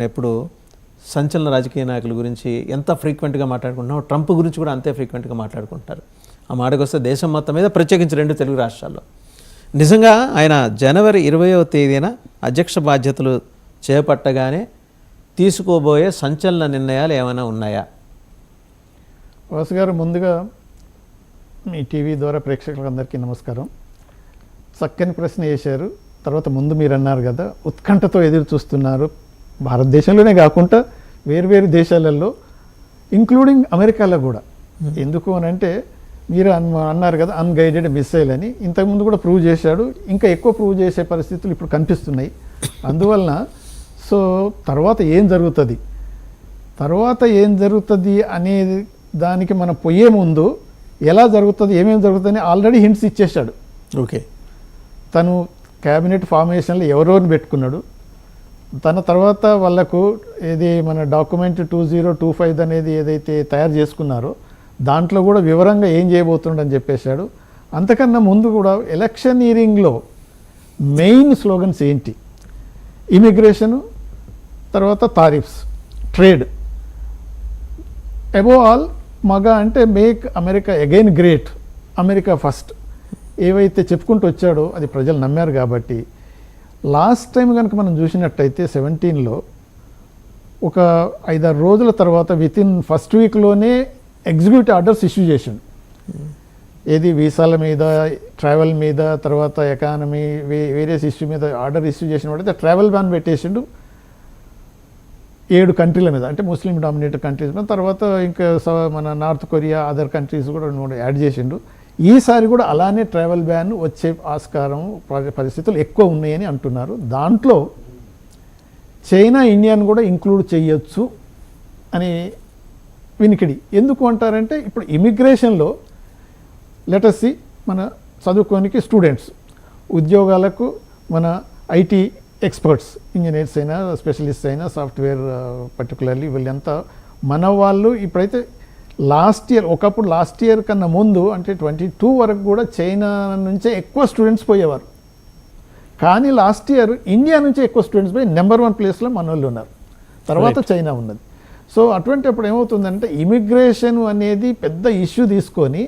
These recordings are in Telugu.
ఎప్పుడు సంచలన రాజకీయ నాయకుల గురించి ఎంత ఫ్రీక్వెంట్గా మాట్లాడుకుంటున్నామో ట్రంప్ గురించి కూడా అంతే ఫ్రీక్వెంట్గా మాట్లాడుకుంటారు. ఆ మాటకు వస్తే దేశం మొత్తం మీద ప్రత్యేకించి 2 తెలుగు రాష్ట్రాల్లో నిజంగా ఆయన జనవరి 20వ తేదీన అధ్యక్ష బాధ్యతలు చేపట్టగానే తీసుకోబోయే సంచలన నిర్ణయాలు ఏమైనా ఉన్నాయా? వాసు గారు, ముందుగా మీ టీవీ ద్వారా ప్రేక్షకులందరికీ నమస్కారం. చక్కని ప్రశ్న వేశారు. తర్వాత ముందు మీరు అన్నారు కదా, ఉత్కంఠతో ఎదురు చూస్తున్నారు. భారతదేశంలోనే కాకుండా వేరు దేశాలలో ఇంక్లూడింగ్ అమెరికాలో కూడా. ఎందుకు అని అంటే మీరు అన్నారు కదా అన్గైడెడ్ మిసైల్ అని. ఇంతకుముందు కూడా ప్రూవ్ చేశాడు. ఇంకా ఎక్కువ ప్రూవ్ చేసే పరిస్థితులు ఇప్పుడు కనిపిస్తున్నాయి. అందువలన తర్వాత ఏం జరుగుతుంది అనే దానికి మనం పోయే ముందు ఎలా జరుగుతుంది, ఏమేమి జరుగుతుంది ఆల్రెడీ హింట్స్ ఇచ్చేశాడు. ఓకే, తను క్యాబినెట్ ఫార్మేషన్లో ఎవరోని పెట్టుకున్నాడు. తన తర్వాత వాళ్ళకు ఇది మన డాక్యుమెంట్ 2025 అనేది ఏదైతే తయారు చేసుకున్నారో దాంట్లో కూడా వివరంగా ఏం చేయబోతుండని చెప్పేశాడు. అంతకన్నా ముందు కూడా ఎలక్షనీరింగ్లో మెయిన్ స్లోగన్స్ ఏంటి, ఇమిగ్రేషను, తర్వాత తారిఫ్స్, ట్రేడ్, అబోవ్ ఆల్ అంటే make America again great, America first ఏవైతే చెప్పుకుంటూ వచ్చాడో అది ప్రజలు నమ్మారు. కాబట్టి లాస్ట్ టైం కనుక మనం చూసినట్టయితే 17లో ఒక 5-6 రోజుల తర్వాత వితిన్ ఫస్ట్ వీక్లోనే ఎగ్జిక్యూటివ్ ఆర్డర్స్ ఇష్యూ చేసిండు. ఏది వీసాల మీద, ట్రావెల్ మీద, తర్వాత ఎకానమీ, వేరియస్ ఇష్యూ మీద ఆర్డర్ ఇష్యూ చేసిన వాడైతే ట్రావెల్ బ్యాన్ పెట్టేసిండు 7 కంట్రీల మీద, అంటే ముస్లిం డామినేటెడ్ కంట్రీస్ మీద. తర్వాత ఇంకా మన నార్త్ కొరియా, అదర్ కంట్రీస్ కూడా యాడ్ చేసిండు. ఈసారి కూడా అలానే ట్రావెల్ బ్యాన్ వచ్చే ఆస్కారం పరిస్థితులు ఎక్కువ ఉన్నాయని అంటున్నారు. దాంట్లో చైనా, ఇండియాను కూడా ఇంక్లూడ్ చేయొచ్చు అని వినికిడి. ఎందుకు అంటారంటే ఇప్పుడు ఇమిగ్రేషన్లో లెటస్ సి మన చదువుకోనికి స్టూడెంట్స్, ఉద్యోగాలకు మన ఐటీ ఎక్స్పర్ట్స్, ఇంజనీర్స్ అయినా, స్పెషలిస్ట్ అయినా, సాఫ్ట్వేర్ పర్టికులర్లీ వీళ్ళంతా మన వాళ్ళు. ఇప్పుడైతే ఒకప్పుడు లాస్ట్ ఇయర్ కన్నా ముందు అంటే 22 వరకు కూడా చైనా నుంచే ఎక్కువ స్టూడెంట్స్ పోయేవారు. కానీ లాస్ట్ ఇయర్ ఇండియా నుంచే ఎక్కువ స్టూడెంట్స్ పోయి నెంబర్ 1 ప్లేస్లో మన వాళ్ళు ఉన్నారు. తర్వాత చైనా ఉన్నది. అటువంటిప్పుడు ఏమవుతుందంటే ఇమిగ్రేషన్ అనేది పెద్ద ఇష్యూ తీసుకొని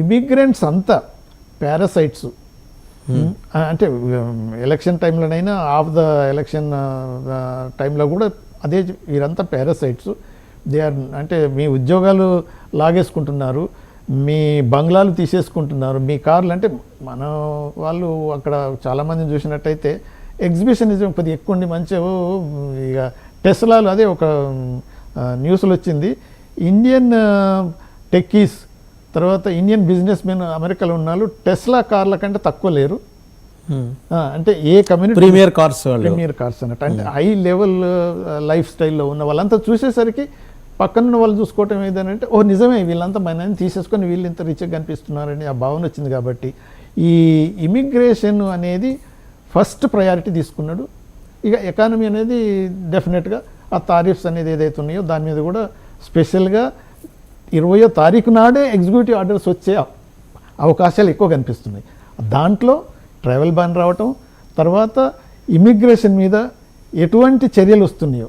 ఇమిగ్రెంట్స్ అంతా పారాసైట్స్, అంటే ఎలక్షన్ టైంలోనైనా ఆఫ్ ద ఎలక్షన్ టైంలో కూడా అదే, వీరంతా పారాసైట్స్. దే ఆర్ అంటే మీ ఉద్యోగాలు లాగేసుకుంటున్నారు, మీ బంగ్లాలు తీసేసుకుంటున్నారు, మీ కార్లు. అంటే మన వాళ్ళు అక్కడ చాలామందిని చూసినట్టయితే ఎగ్జిబిషనిజం కొద్దిగా ఎక్కువ ఉండి మంచి ఇక టెస్లాలు, అదే ఒక న్యూస్లో వచ్చింది, ఇండియన్ టెక్కీస్, తర్వాత ఇండియన్ బిజినెస్ మెన్ అమెరికాలో ఉన్నారు టెస్లా కార్ల కంటే తక్కువ లేరు. అంటే ఏ కమ్యూనిటీ ప్రీమియర్ కార్స్ అన్నట్టు, అంటే హై లెవెల్ లైఫ్ స్టైల్లో ఉన్న వాళ్ళంతా చూసేసరికి పక్కన వాళ్ళు చూసుకోవటం ఏదనంటే నిజమే వీళ్ళంతా మన తీసేసుకొని వీళ్ళు ఇంత రిచ్గా కనిపిస్తున్నారని ఆ భావన వచ్చింది. కాబట్టి ఈ ఇమిగ్రేషన్ అనేది ఫస్ట్ ప్రయారిటీ తీసుకున్నాడు. ఇక ఎకానమీ అనేది డెఫినెట్గా ఆ తారిఫ్స్ అనేది ఏదైతే ఉన్నాయో దాని మీద కూడా స్పెషల్గా 20వ తారీఖు నాడే ఎగ్జిక్యూటివ్ ఆర్డర్స్ వచ్చే అవకాశాలు ఎక్కువ కనిపిస్తున్నాయి. దాంట్లో ట్రావెల్ బ్యాన్ రావటం, తర్వాత ఇమిగ్రేషన్ మీద ఎటువంటి చర్యలు వస్తున్నాయో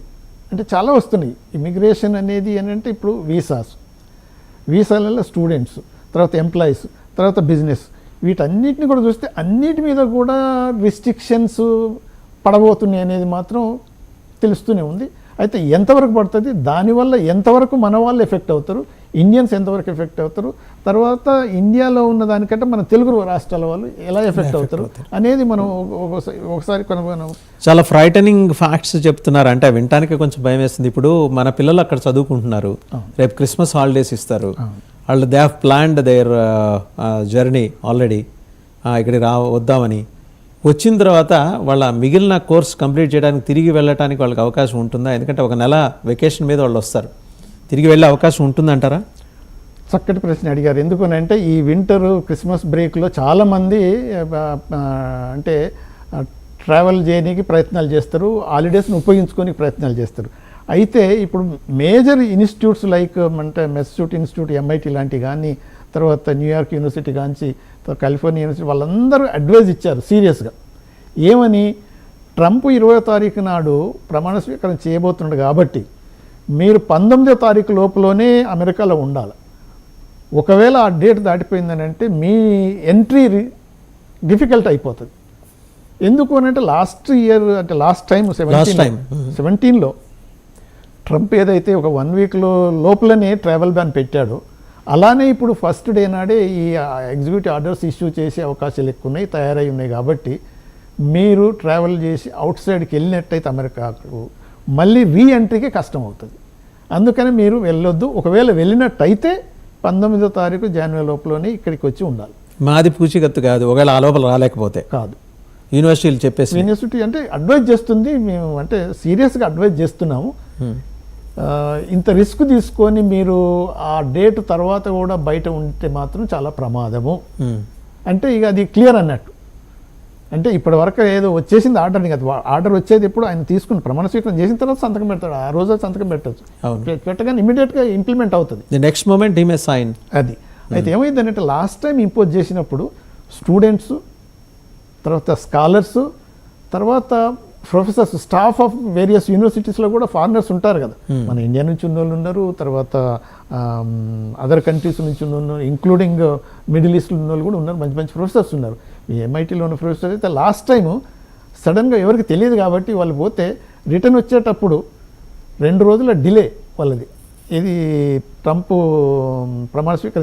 అంటే చాలా వస్తున్నాయి. ఇమిగ్రేషన్ అనేది ఏంటంటే ఇప్పుడు వీసాలలో స్టూడెంట్స్, తర్వాత ఎంప్లాయీస్, తర్వాత బిజినెస్, వీటన్నిటిని కూడా చూస్తే అన్నిటి మీద కూడా రిస్ట్రిక్షన్స్ పడబోతున్నాయి అనేది మాత్రం తెలుస్తూనే ఉంది. అయితే ఎంతవరకు పడుతుంది, దానివల్ల ఎంతవరకు మన వాళ్ళు ఎఫెక్ట్ అవుతారు, ఇండియన్స్ ఎంతవరకు ఎఫెక్ట్ అవుతారు, తర్వాత ఇండియాలో ఉన్న దానికంటే మన తెలుగు రాష్ట్రాల వాళ్ళు ఎలా ఎఫెక్ట్ అవుతారు అనేది మనం ఒకసారి మనం చాలా ఫ్రైటనింగ్ ఫ్యాక్ట్స్ చెప్తున్నారు. అంటే వినటానికి కొంచెం భయం వేస్తుంది. ఇప్పుడు మన పిల్లలు అక్కడ చదువుకుంటున్నారు, రేపు క్రిస్మస్ హాలిడేస్ ఇస్తారు, వాళ్ళు they have planned their journey already ఇక్కడికి వద్దామని. వచ్చిన తర్వాత వాళ్ళ మిగిలిన కోర్స్ కంప్లీట్ చేయడానికి తిరిగి వెళ్ళడానికి వాళ్ళకి అవకాశం ఉంటుందా? ఎందుకంటే 1 నెల వెకేషన్ మీద వాళ్ళు వస్తారు, తిరిగి వెళ్ళే అవకాశం ఉంటుందంటారా? చక్కటి ప్రశ్న అడిగారు. ఎందుకనంటే ఈ వింటర్ క్రిస్మస్ బ్రేక్లో చాలామంది అంటే ట్రావెల్ చేయడానికి ప్రయత్నాలు చేస్తారు, హాలిడేస్ని ఉపయోగించుకొని ప్రయత్నాలు చేస్తారు. అయితే ఇప్పుడు మేజర్ ఇన్స్టిట్యూట్స్ లైక్ అంటే మెస్సూట్ ఇన్స్టిట్యూట్, MIT లాంటివి కానీ, తర్వాత న్యూయార్క్ యూనివర్సిటీ కానీ, కాలిఫోర్నియా యూనివర్సిటీ, వాళ్ళందరూ అడ్వైజ్ ఇచ్చారు సీరియస్గా. ఏమని ట్రంప్ 20వ తారీఖు నాడు ప్రమాణ స్వీకారం చేయబోతున్నాడు కాబట్టి మీరు 19వ తారీఖు లోపలనే అమెరికాలో ఉండాలి. ఒకవేళ ఆ డేట్ దాటిపోయిందని అంటే మీ ఎంట్రీ డిఫికల్ట్ అయిపోతుంది. ఎందుకు అని అంటే లాస్ట్ ఇయర్ అంటే లాస్ట్ టైం 17లో ట్రంప్ ఏదైతే ఒక 1 వీక్లో లోపలనే ట్రావెల్ బ్యాన్ పెట్టాడో అలానే ఇప్పుడు ఫస్ట్ డే నాడే ఈ ఎగ్జిక్యూటివ్ ఆర్డర్స్ ఇష్యూ చేసే అవకాశాలు ఎక్కువ ఉన్నాయి, తయారై ఉన్నాయి. కాబట్టి మీరు ట్రావెల్ చేసి అవుట్ సైడ్కి వెళ్ళినట్టయితే అమెరికాకు మళ్ళీ రీఎంట్రీకి కష్టం అవుతుంది. అందుకని మీరు వెళ్ళొద్దు. ఒకవేళ వెళ్ళినట్టయితే 19వ తారీఖు జనవరి లోపలనే ఇక్కడికి వచ్చి ఉండాలి. మాది పూచికత్తు కాదు, ఒకవేళ ఆ లోపల రాలేకపోతే కాదు. యూనివర్సిటీలు చెప్పేసి యూనివర్సిటీ అంటే అడ్వైజ్ చేస్తుంది, మేము అంటే సీరియస్గా అడ్వైజ్ చేస్తున్నాము. ఇంత రిస్క్ తీసుకొని మీరు ఆ డేట్ తర్వాత కూడా బయట ఉంటే మాత్రం చాలా ప్రమాదము. అంటే ఇక అది క్లియర్ అన్నట్టు. అంటే ఇప్పటి వరకు ఏదో వచ్చేసింది ఆర్డర్ని కదా, ఆర్డర్ వచ్చేది ఎప్పుడు ఆయన తీసుకుని ప్రమాణ స్వీకారం చేసిన తర్వాత సంతకం పెడతాడు. ఆ రోజు సంతకం పెట్టచ్చు, పెట్టగానే ఇమీడియట్గా ఇంప్లిమెంట్ అవుతుంది. The next moment he may sign. అది అయితే ఏమైందంటే లాస్ట్ టైం ఇంపోజ్ చేసినప్పుడు స్టూడెంట్స్, తర్వాత స్కాలర్స్, తర్వాత ప్రొఫెసర్స్, స్టాఫ్ ఆఫ్ వేరియస్ యూనివర్సిటీస్లో కూడా ఫారినర్స్ ఉంటారు కదా. మన ఇండియా నుంచి ఉన్న వాళ్ళు ఉన్నారు, తర్వాత అదర్ కంట్రీస్ నుంచి ఉన్న ఇంక్లూడింగ్ మిడిల్ ఈస్ట్లో ఉన్న వాళ్ళు కూడా ఉన్నారు. మంచి మంచి ప్రొఫెసర్స్ ఉన్నారు. ఈ ఎంఐటీలో ఉన్న ప్రొఫెసర్స్ అయితే లాస్ట్ టైము సడన్గా ఎవరికి తెలియదు కాబట్టి వాళ్ళు పోతే రిటర్న్ వచ్చేటప్పుడు 2 రోజుల డిలే వాళ్ళది. ఇది ట్రంప్ ప్రమాణ స్వీకారం